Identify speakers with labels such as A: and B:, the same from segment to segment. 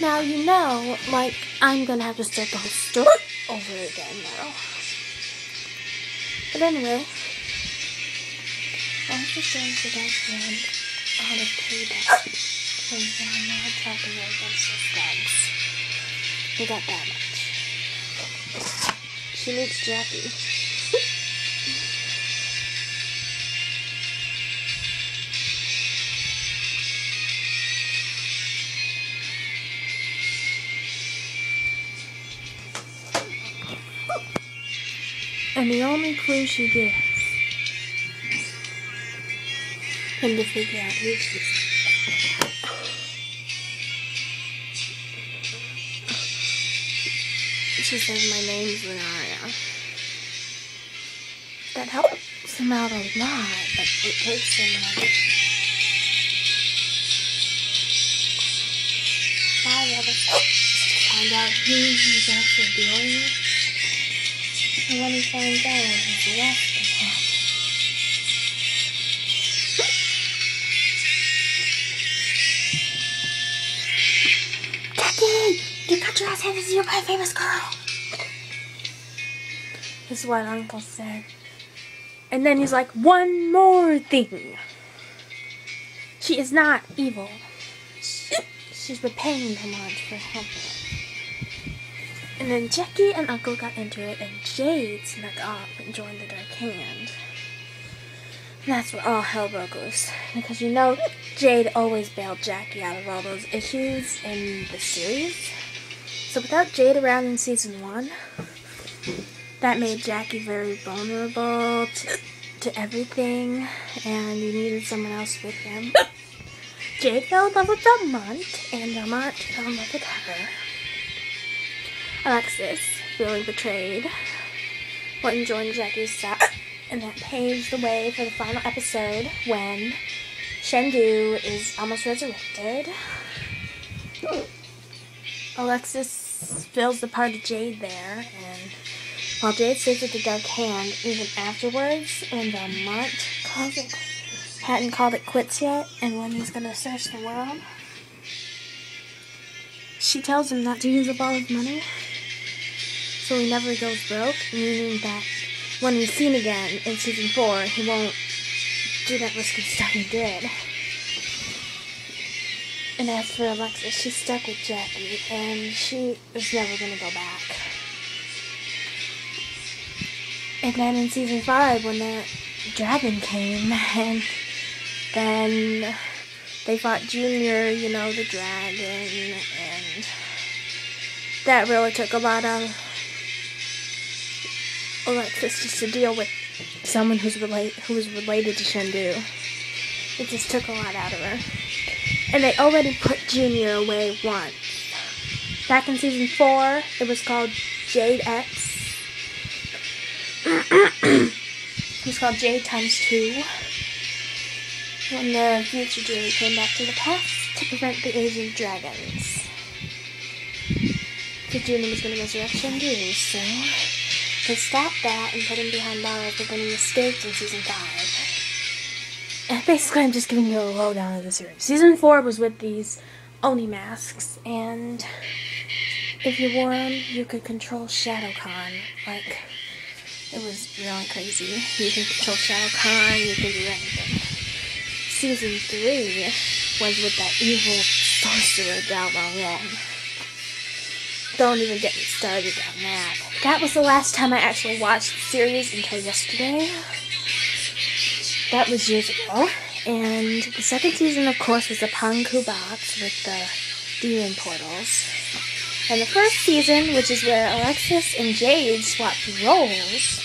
A: Now, you know, like, I'm gonna have to start the whole story over again now. But anyway, I was just trying to get out of payback. Because I'm not talking against those guns. We got that much. She meets Jackie. And the only clue she gives him to figure out who she is. She says my name's Renaya. That helps him out a lot, but it takes him like 5 episodes to find out who he's actually dealing with. And when he finds out, he's left of him. Jackie! You cut your ass head, this is your famous girl! This is what Uncle said. And then he's like, one more thing. She is not evil. She's repaying him for helping. And then Jackie and Uncle got into it, and Jade snuck up and joined the Dark Hand. And that's where all hell broke loose. Because you know, Jade always bailed Jackie out of all those issues in the series. So without Jade around in season 1, that made Jackie very vulnerable to everything, and you needed someone else with him. Jade fell in love with Belmont, and Belmont fell in love with her. Alexis, feeling betrayed, went and joined Jackie's side, and that paves the way for the final episode when Shendu is almost resurrected. Alexis fills the part of Jade there, and while Jade stays with the Dark Hand, even afterwards, when Belmont hadn't called it quits yet, and when he's going to search the world, she tells him not to use up all his money, so he never goes broke, meaning that when he's seen again in season 4, he won't do that risky stuff he did. And as for Alexis, she's stuck with Jackie, and she is never going to go back. And then in season 5, when the dragon came, and then they fought Junior, you know, the dragon, and that really took a lot out of Alexis just to deal with someone who was related to Shendu. It just took a lot out of her. And they already put Junior away once. Back in season 4, it was called Jade X. It was called Jade times 2. When the future Jade came back to the past to prevent the age of dragons. The Junior was going to resurrect Shendu, so they stopped that and put him behind bars, but then he escaped in season 5. And basically, I'm just giving you a lowdown of the series. Season 4 was with these Oni masks, and if you wore them, you could control Shadow Khan. Like, it was really crazy. You can control Shadow Khan, you can do anything. Season 3 was with that evil sorcerer Dalma. Don't even get me started on that. That was the last time I actually watched the series until yesterday. That was years ago. And the second season, of course, was the Panku box with the demon portals. And the first season, which is where Alexis and Jade swapped roles,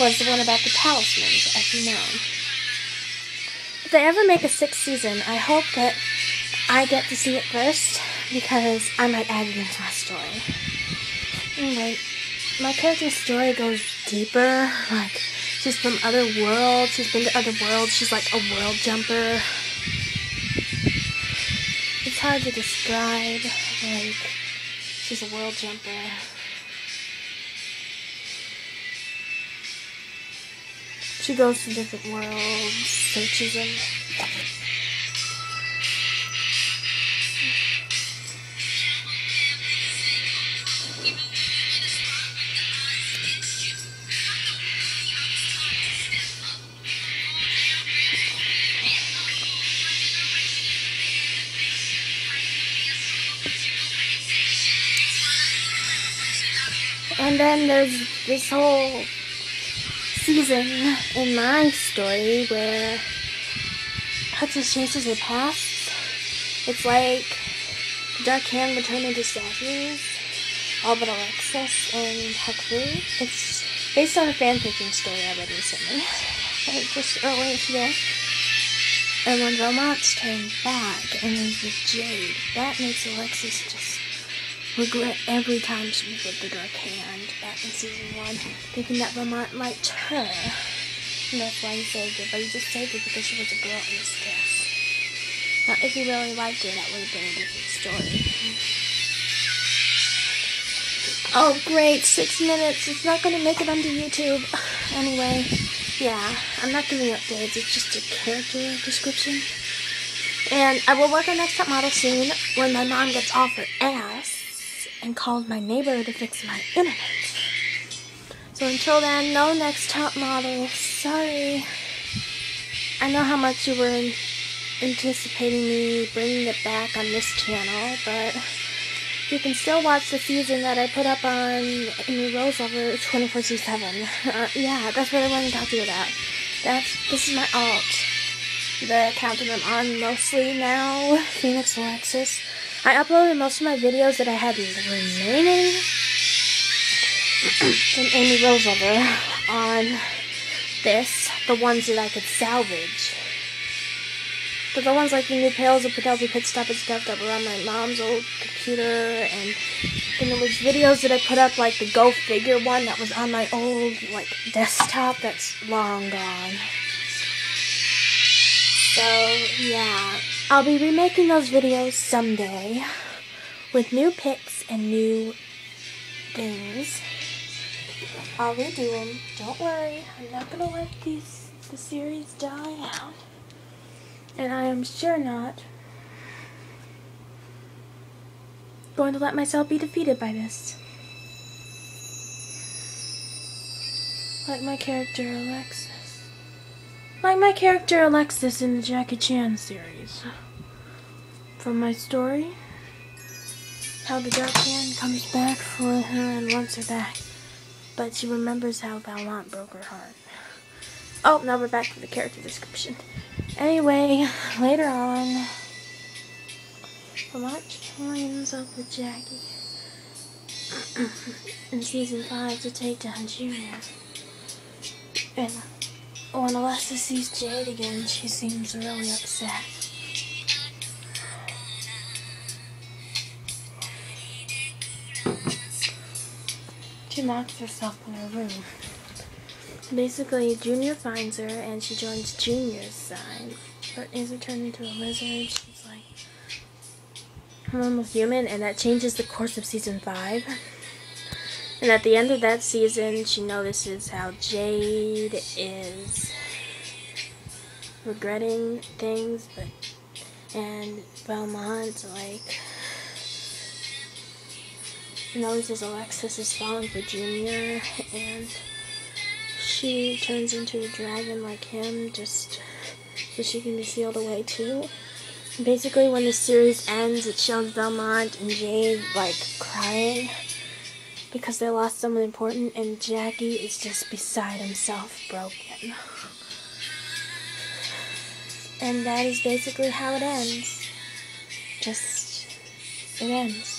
A: was the one about the talismans, as you know. If they ever make a 6th season, I hope that I get to see it first, because I might add it into my story. Anyway, my character's story goes deeper, like, she's from other worlds, she's been to other worlds, she's like a world jumper. It's hard to describe, like, she's a world jumper. She goes to different worlds, searches them. And then there's this whole season in my story where Hudson chases her past. It's like the Dark Hand would turn into statues, all but Alexis and Huckleberry. It's based on a fanfiction story I read recently, just earlier today. And when Romont's turned back and is with Jade, that makes Alexis just regret every time she was with the Dark Hand back in season 1, thinking that Romont liked her. And that's why he saved her, but he just saved her because she was a girl in his dress. Now, if he really liked her, that would have been a different story. Oh, great, 6 minutes. It's not going to make it onto YouTube. Anyway, yeah, I'm not giving updates. It's just a character description. And I will work on Next Top Model soon when my mom gets off her ass and called my neighbor to fix my internet. So until then, no Next Top Model. Sorry. I know how much you were anticipating me bringing it back on this channel, but you can still watch the season that I put up on Amy Rose over 24/7. Yeah, that's what I wanted to talk to you about. This is my alt. The account that I'm on mostly now, Phoenix Alexis. I uploaded most of my videos that I had remaining from Amy Roseover on this, the ones that I could salvage. But the ones like the new Pails of Penelope Pit Stop and stuff that were on my mom's old computer, and then there was videos that I put up like the Go Figure one that was on my old like desktop that's long gone. So yeah, I'll be remaking those videos someday with new pics and new things. I'll redo them. Don't worry, I'm not gonna let the series die out. And I am sure not going to let myself be defeated by this. Like my character Alexis. Like my character Alexis in the Jackie Chan series. From my story, how the Dark Hand comes back for her and wants her back. But she remembers how Valmont broke her heart. Oh, now we're back to the character description. Anyway, later on, Vermont joins up with Jackie in season 5 to take down Junior. And when Alexis sees Jade again, she seems really upset. She locks herself in her room. Basically, Junior finds her and she joins Junior's side, but isn't turned into a lizard. She's like a normal human, and that changes the course of season 5. And at the end of that season, she notices how Jade is regretting things, and Belmont like notices Alexis is falling for Junior, and she turns into a dragon like him just so she can be sealed away too. Basically, when the series ends, it shows Belmont and Jade like crying because they lost someone important, and Jackie is just beside himself, broken. And that is basically how it ends. It ends.